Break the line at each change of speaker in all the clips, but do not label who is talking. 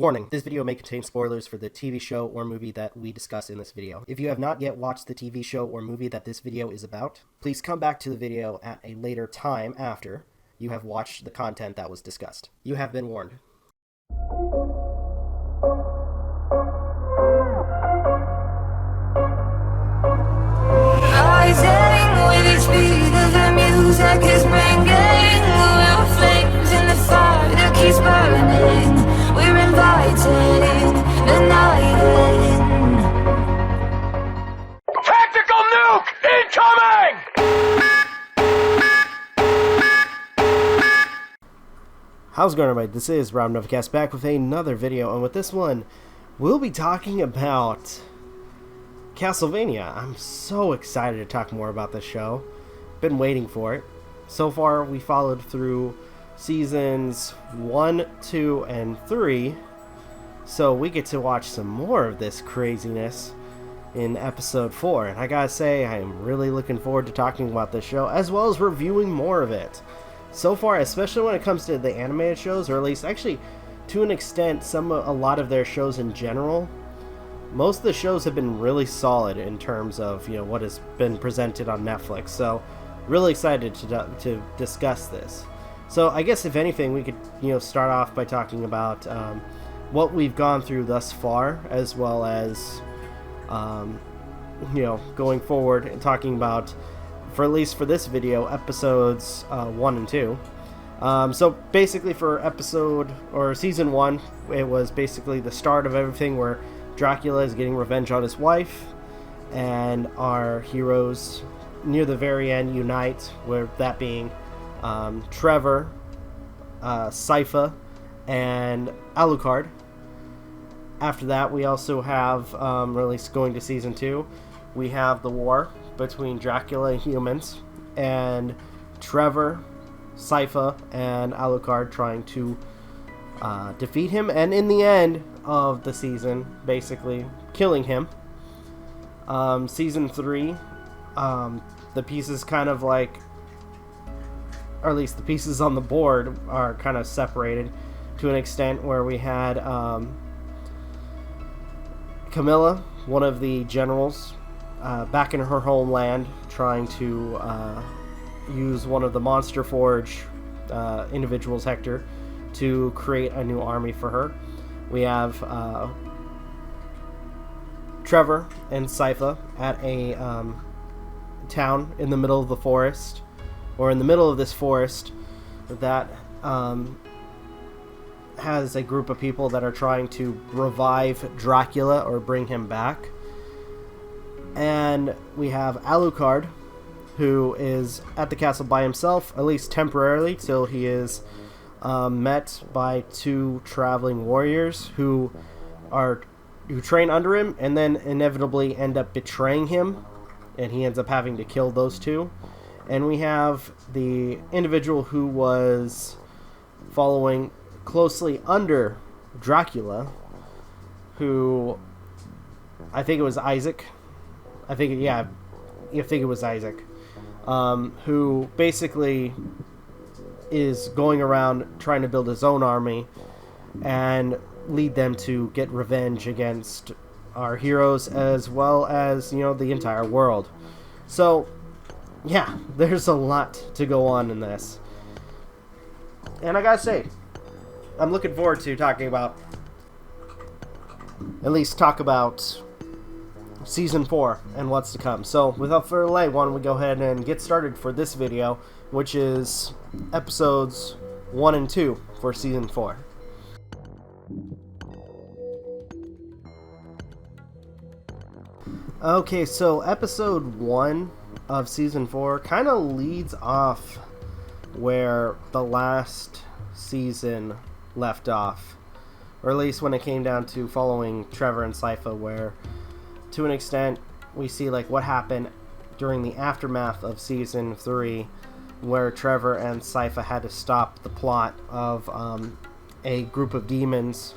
Warning, this video may contain spoilers for the TV show or movie that we discuss in this video. If you have not yet watched the TV show or movie that this video is about, please come back to the video at a later time after you have watched the content that was discussed. You have been warned.
Rising with each beat of the music is ringing. We're flames in the fire that keeps burning. We're inviting the night in.
Tactical nuke incoming!
How's it going, everybody? This is Novakast back with another video, and with this one, we'll be talking about Castlevania. I'm so excited to talk more about this show. Been waiting for it. So far, we followed through seasons 1, 2, and 3, so we get to watch some more of this craziness in episode 4. And I gotta say, I am really looking forward to talking about this show, as well as reviewing more of it. So far, especially when it comes to the animated shows, or at least actually to an extent a lot of their shows in general, most of the shows have been really solid in terms of what has been presented on Netflix. So really excited to discuss this. So I guess if anything, we could start off by talking about what we've gone through thus far, as well as going forward and talking about, for at least for this video, episodes 1 and 2. So basically for season 1, it was basically the start of everything where Dracula is getting revenge on his wife, and our heroes near the very end unite, where that being Trevor, Sypha, and Alucard. After that, we also have, at least going to season 2, we have the war between Dracula and humans, and Trevor, Sypha, and Alucard trying to defeat him, and in the end of the season, basically killing him. Season 3, the pieces kind of like, or at least the pieces on the board are kind of separated to an extent, where we had Camilla, one of the generals, back in her homeland, trying to use one of the Monster Forge individuals, Hector, to create a new army for her. We have Trevor and Sypha at a town in the middle of the forest, or in the middle of this forest that has a group of people that are trying to revive Dracula or bring him back. And we have Alucard, who is at the castle by himself, at least temporarily, till he is met by 2 traveling warriors who train under him, and then inevitably end up betraying him, and he ends up having to kill those 2. And we have the individual who was following closely under Dracula, who I think it was Isaac. I think it was Isaac, who basically is going around trying to build his own army and lead them to get revenge against our heroes, as well as the entire world. So yeah, there's a lot to go on in this, and I gotta say, I'm looking forward to talk about season 4 and what's to come. So without further delay, why don't we go ahead and get started for this video, which is episodes 1 and 2 for season 4. Okay, so episode 1 of season 4 kind of leads off where the last season left off, or at least when it came down to following Trevor and Sypha, where to an extent we see like what happened during the aftermath of season 3, where Trevor and Sypha had to stop the plot of a group of demons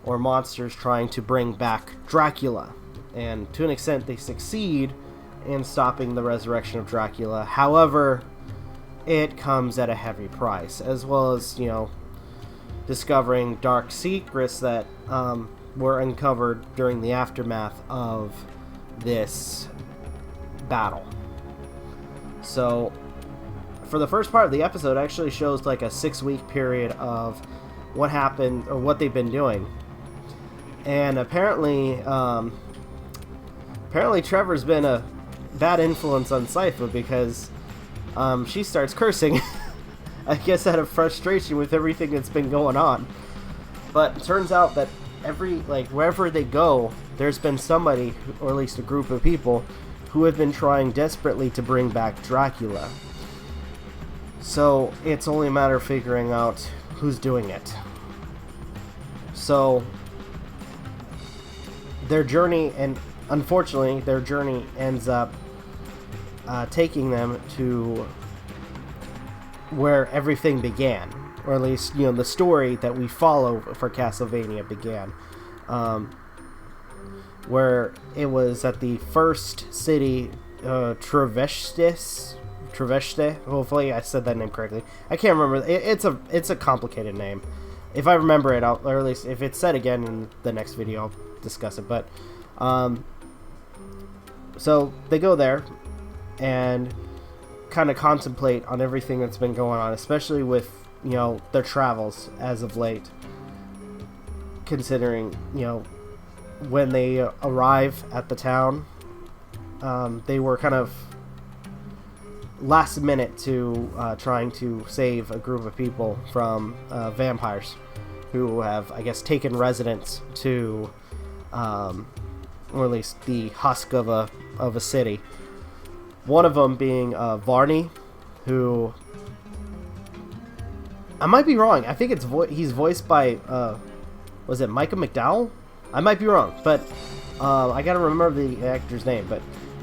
or monsters trying to bring back Dracula, and to an extent they succeed in stopping the resurrection of Dracula. However, it comes at a heavy price, as well as discovering dark secrets that were uncovered during the aftermath of this battle. So for the first part of the episode, it actually shows like a 6-week period of what happened or what they've been doing. And apparently Trevor's been a bad influence on Sypha because she starts cursing. I guess out of frustration with everything that's been going on. But it turns out that wherever they go, there's been somebody, or at least a group of people, who have been trying desperately to bring back Dracula. So it's only a matter of figuring out who's doing it. So their journey, and unfortunately their journey ends up taking them to where everything began, or at least, you know, the story that we follow for Castlevania began, where it was at the first city, Treveste. Hopefully I said that name correctly. I can't remember. It's a complicated name. If I remember it, or at least if it's said again in the next video, I'll discuss it. But so they go there and kind of contemplate on everything that's been going on, especially with, you know, their travels as of late, considering, you know, when they arrive at the town, they were kind of last minute to trying to save a group of people from vampires who have, I guess, taken residence to or at least the husk of a city. One of them being Varney, who, I might be wrong. I think he's voiced by was it Micah McDowell? I might be wrong, but I gotta remember the actor's name. But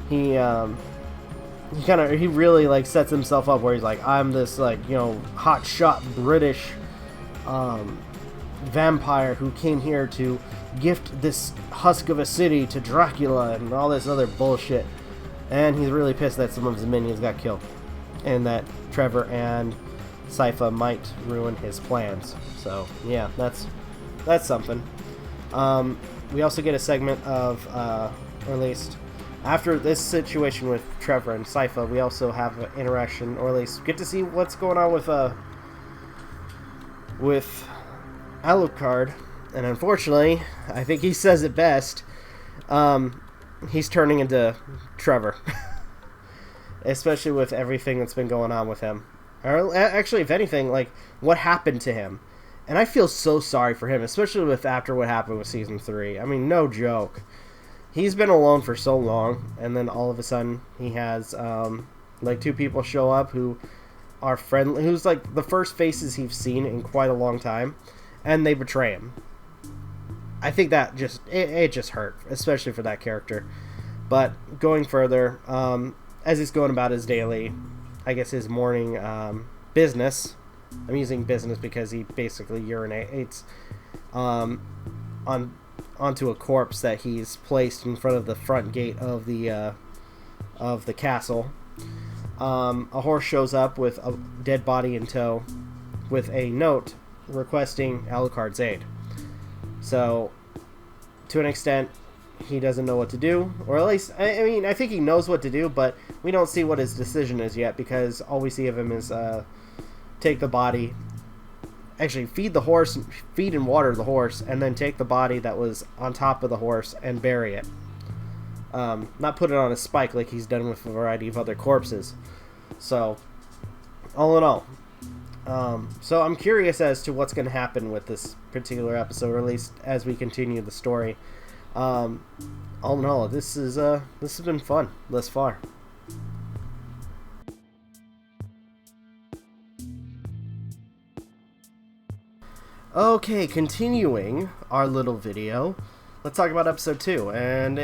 he really like sets himself up where he's like, I'm this, like, you know, hotshot British vampire who came here to gift this husk of a city to Dracula and all this other bullshit. And he's really pissed that some of his minions got killed, and that Trevor and Sypha might ruin his plans. So yeah, that's something. We also get a segment of, or at least after this situation with Trevor and Sypha, we also have an interaction, or at least get to see what's going on with Alucard. And unfortunately, I think he says it best. He's turning into Trevor. Especially with everything that's been going on with him. Or actually, if anything, like, what happened to him. And I feel so sorry for him, especially after what happened with Season 3. I mean, no joke. He's been alone for so long, and then all of a sudden, he has, like, 2 people show up who are friendly, who's, like, the first faces he's seen in quite a long time, and they betray him. I think that it just hurt, especially for that character. But going further, as he's going about his daily, I guess his morning business. I'm using business because he basically urinates onto a corpse that he's placed in front of the front gate of the castle. A horse shows up with a dead body in tow, with a note requesting Alucard's aid. So, to an extent, he doesn't know what to do, or at least, I mean, I think he knows what to do, but we don't see what his decision is yet, because all we see of him is take the body, actually feed and water the horse, and then take the body that was on top of the horse and bury it. Not put it on a spike like he's done with a variety of other corpses. So, all in all, so I'm curious as to what's going to happen with this particular episode, or at least as we continue the story. All in all, this has been fun thus far. Okay, continuing our little video, let's talk about episode 2, and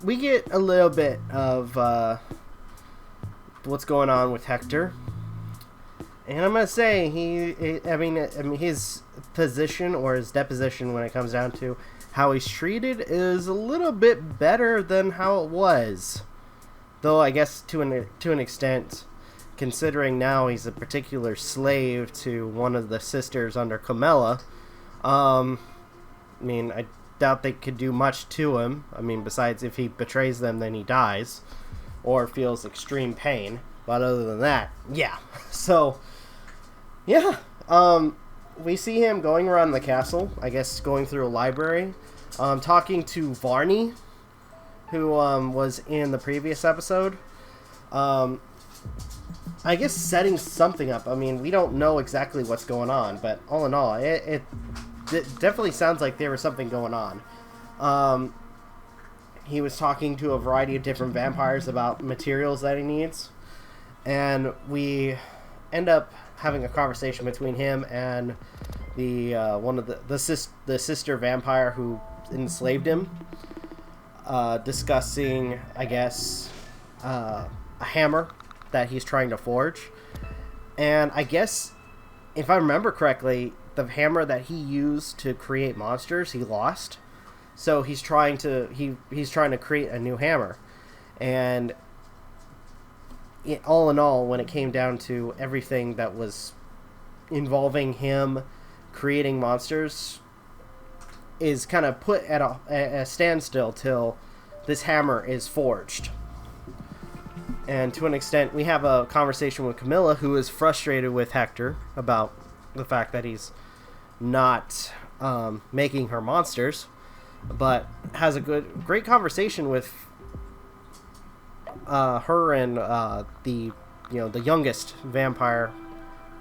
we get a little bit of what's going on with Hector. And I'm gonna say I mean his position, or his deposition, when it comes down to how he's treated, is a little bit better than how it was. Though I guess to an extent, considering now he's a particular slave to one of the sisters under Camilla. I mean, I doubt they could do much to him. I mean, besides if he betrays them, then he dies or feels extreme pain. But other than that, yeah. So, yeah. We see him going around the castle, I guess going through a library, talking to Varney, who was in the previous episode. I guess setting something up. I mean, we don't know exactly what's going on, but all in all, it definitely sounds like there was something going on. He was talking to a variety of different vampires about materials that he needs, and we end up having a conversation between him and the one of the sister vampire who enslaved him, discussing, I guess, a hammer that he's trying to forge. And I guess, if I remember correctly, the hammer that he used to create monsters, he lost. So he's trying to create a new hammer. And all in all, when it came down to everything that was involving him creating monsters, is kind of put at a standstill till this hammer is forged. And to an extent, we have a conversation with Camilla, who is frustrated with Hector about the fact that he's not making her monsters, but has a great conversation with her and the youngest vampire,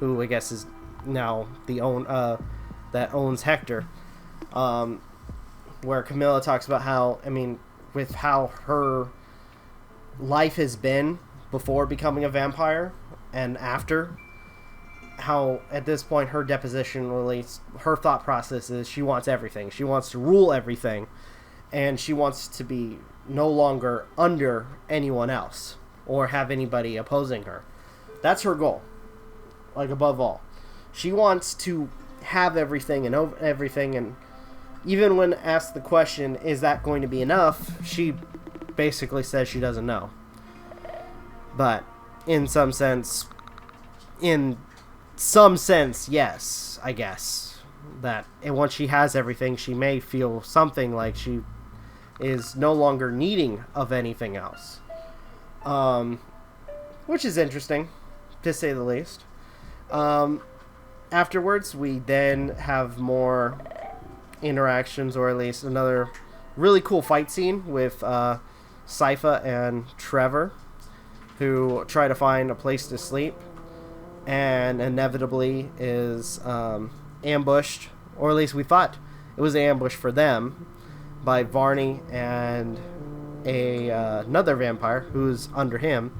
who I guess is now that owns Hector. Where Camilla talks about how, I mean, with how her life has been before becoming a vampire and after, how at this point her deposition relates, her thought process is she wants everything. She wants to rule everything, and she wants to be no longer under anyone else or have anybody opposing her. That's her goal, like above all. She wants to have everything and everything, and even when asked the question, is that going to be enough, she basically says she doesn't know. But in some sense, yes, I guess. That once she has everything, she may feel something like she is no longer needing of anything else. Which is interesting, to say the least. Afterwards, we then have more interactions, or at least another really cool fight scene with Sypha and Trevor, who try to find a place to sleep, and inevitably is ambushed, or at least we thought it was an ambush for them, by Varney and another vampire who's under him,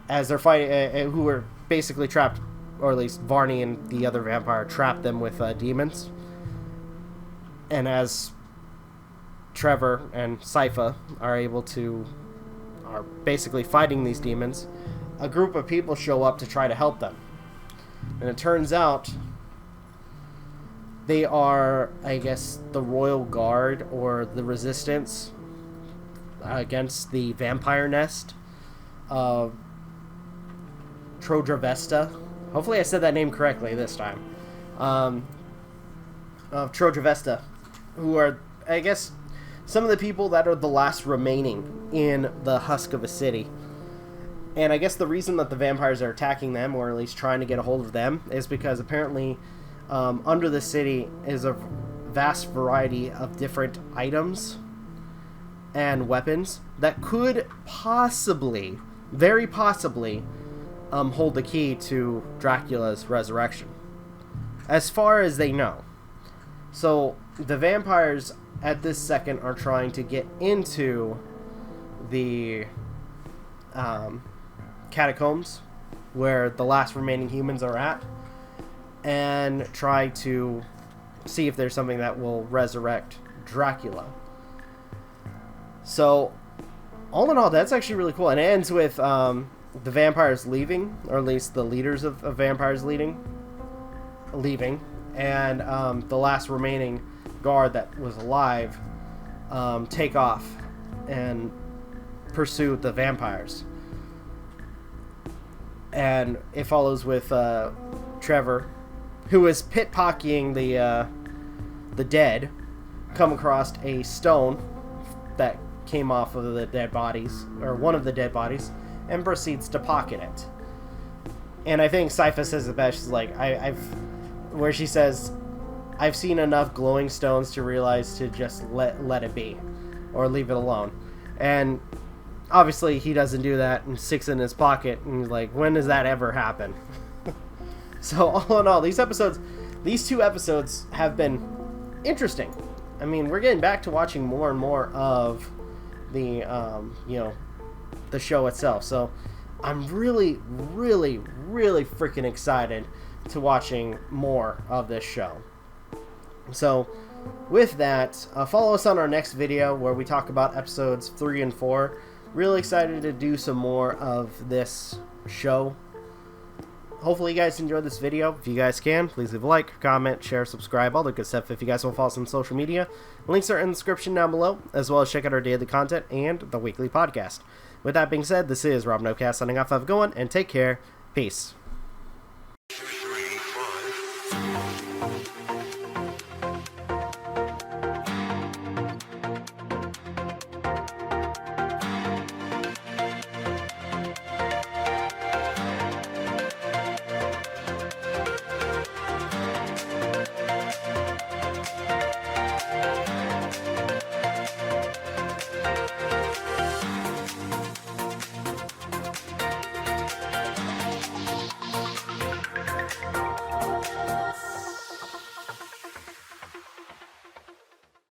as they're fighting, who were basically trapped, or at least Varney and the other vampire trapped them with demons. And as Trevor and Sypha are basically fighting these demons, a group of people show up to try to help them. And it turns out they are, I guess, the Royal Guard or the Resistance against the vampire nest of Trodravesta. Hopefully I said that name correctly this time. Of Trodravesta, who are, I guess, some of the people that are the last remaining in the husk of a city. And I guess the reason that the vampires are attacking them, or at least trying to get a hold of them, is because apparently under the city is a vast variety of different items and weapons that could possibly, very possibly, hold the key to Dracula's resurrection, as far as they know. So the vampires at this second are trying to get into the catacombs where the last remaining humans are at, and try to see if there's something that will resurrect Dracula. So all in all, that's actually really cool, and it ends with the vampires leaving, or at least the leaders of vampires leaving, and the last remaining guard that was alive take off and pursue the vampires. And it follows with Trevor, who is pit-pocketing the dead, come across a stone that came off of the dead bodies, or one of the dead bodies, and proceeds to pocket it. And I think Sypha says it best. She's like, where she says, I've seen enough glowing stones to realize to just let it be, or leave it alone. And obviously he doesn't do that and sticks it in his pocket, and he's like, when does that ever happen? So all in all, these two episodes have been interesting. I mean, we're getting back to watching more and more of the the show itself. So I'm really, really, really freaking excited to watching more of this show. So with that, follow us on our next video where we talk about episodes 3 and 4. Really excited to do some more of this show. Hopefully you guys enjoyed this video. If you guys can, please leave a like, comment, share, subscribe, all the good stuff. If you guys want to follow us on social media, links are in the description down below, as well as check out our daily content and the weekly podcast. With that being said, this is Novakast signing off. Have a good one, and take care. Peace.